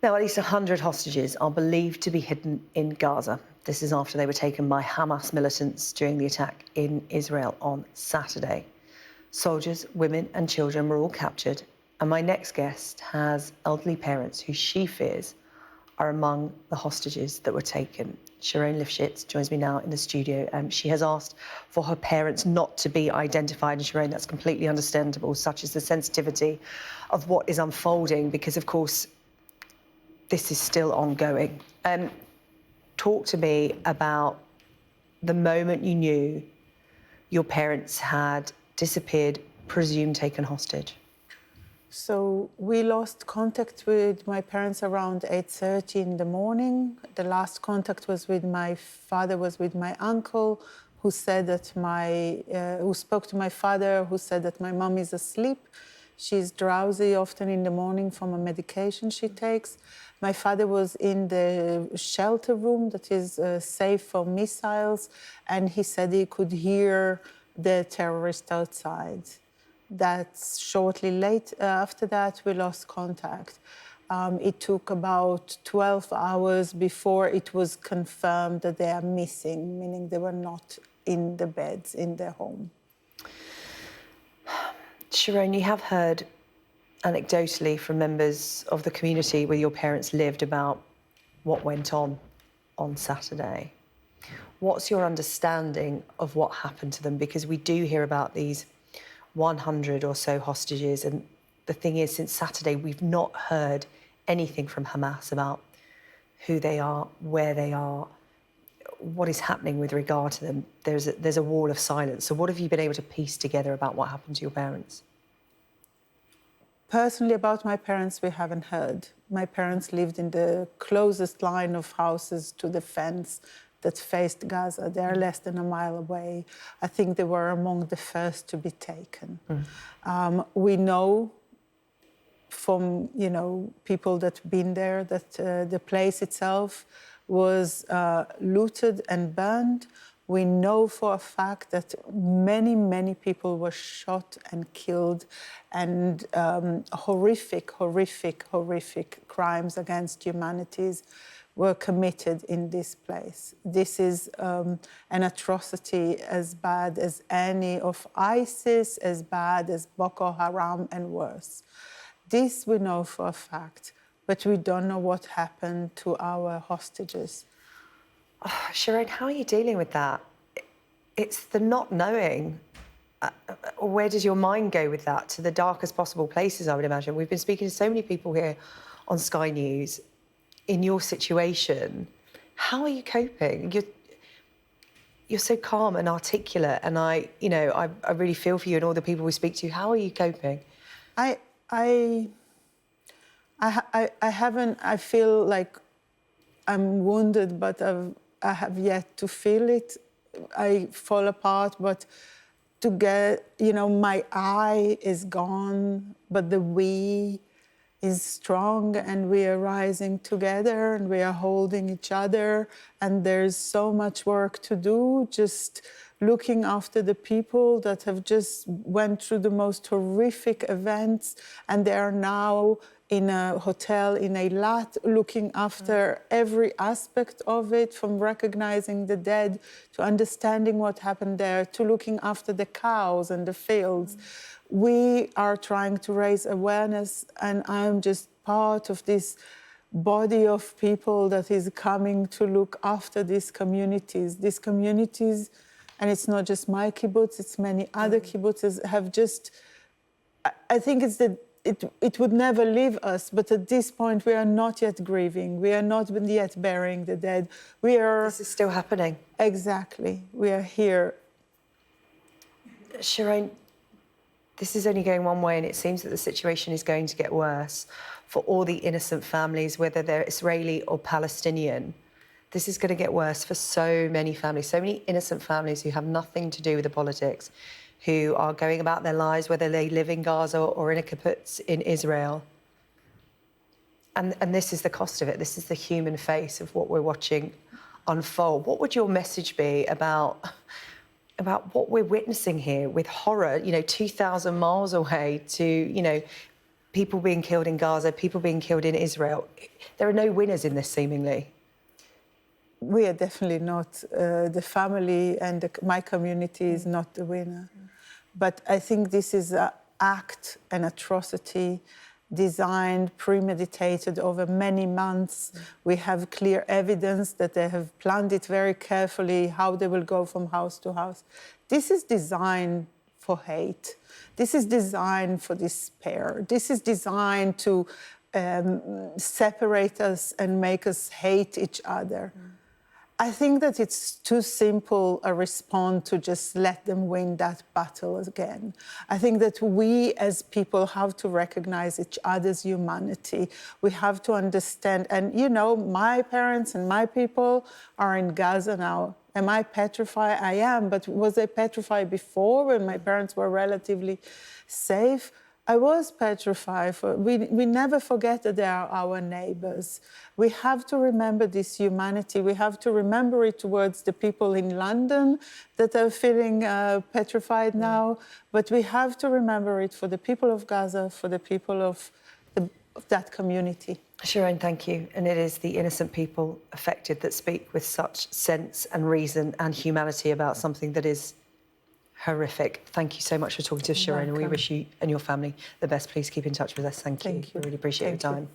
Now, at least 100 hostages are believed to be hidden in Gaza. This is after they were taken by Hamas militants during the attack in Israel on Saturday. Soldiers, women and children were all captured, and my next guest has elderly parents who she fears are among the hostages that were taken. Sharone Lifschitz joins me now in the studio. She has asked for her parents not to be identified, and Sharone, that's completely understandable, such is the sensitivity of what is unfolding, because, of course, this is still ongoing. Talk to me about the moment you knew your parents had disappeared, presumed taken hostage. So we lost contact with my parents around 8:30 in the morning. The last contact was with my father, was with my uncle, who said that who spoke to my father, who said that my mom is asleep. She's drowsy often in the morning from a medication she takes. My father was in the shelter room that is safe for missiles, and he said he could hear the terrorists outside. That's shortly after that, we lost contact. It took about 12 hours before it was confirmed that they are missing, meaning they were not in the beds in their home. Sharone, you have heard anecdotally from members of the community where your parents lived about what went on Saturday. What's your understanding of what happened to them? Because we do hear about these 100 or so hostages, and the thing is, since Saturday, we've not heard anything from Hamas about who they are, where they are, what is happening with regard to them. There's a wall of silence. So what have you been able to piece together about what happened to your parents? Personally, about my parents, we haven't heard. My parents lived in the closest line of houses to the fence that faced Gaza. They are less than a mile away. I think they were among the first to be taken. We know from people that've been there that the place itself was looted and burned. We know for a fact that many people were shot and killed, and horrific crimes against humanity were committed in this place. This is an atrocity as bad as any of ISIS, as bad as Boko Haram, and worse. This we know for a fact, but we don't know what happened to our hostages. Sharone, how are you dealing with that? It's the not knowing. Where does your mind go with that? To the darkest possible places, I would imagine. We've been speaking to so many people here on Sky News in your situation. How are you coping? You're so calm and articulate, and I really feel for you and all the people we speak to. How are you coping? I haven't. I feel like I'm wounded, but I have yet to feel it. I fall apart, but to get, my I is gone, but the we is strong, and we are rising together, and we are holding each other, and there's so much work to do, just looking after the people that have just went through the most horrific events, and they are now in a hotel in Eilat, looking after every aspect of it, from recognizing the dead to understanding what happened there, to looking after the cows and the fields. We are trying to raise awareness, and I'm just part of this body of people that is coming to look after these communities. These communities, and it's not just my kibbutz, it's many other kibbutzes, have just, I think it's it would never leave us, but at this point we are not yet grieving. We are not yet burying the dead. This is still happening. Exactly. We are here. Sharone, this is only going one way, and it seems that the situation is going to get worse for all the innocent families, whether they're Israeli or Palestinian. This is going to get worse for so many families, so many innocent families who have nothing to do with the politics, who are going about their lives, whether they live in Gaza or in a kibbutz in Israel. And this is the cost of it. This is the human face of what we're watching unfold. What would your message be about what we're witnessing here with horror, 2,000 miles away, to, people being killed in Gaza, people being killed in Israel. There are no winners in this, seemingly. We are definitely not. The family and my community is not the winner. But I think this is an act, an atrocity, designed, premeditated over many months. We have clear evidence that they have planned it very carefully, how they will go from house to house. This is designed for hate. This is designed for despair. This is designed to separate us and make us hate each other. I think that it's too simple a response to just let them win that battle again. I think that we as people have to recognize each other's humanity. We have to understand, and you know, my parents and my people are in Gaza now. Am I petrified? I am, but was I petrified before when my parents were relatively safe? I was petrified. We never forget that they are our neighbors. We have to remember this humanity. We have to remember it towards the people in London that are feeling petrified now. But we have to remember it for the people of Gaza, for the people of that community. Sharone, thank you. And it is the innocent people affected that speak with such sense and reason and humanity about something that is horrific. Thank you so much for talking to us, Sharone, and we wish you and your family the best. Please keep in touch with us. Thank you. We really appreciate your time.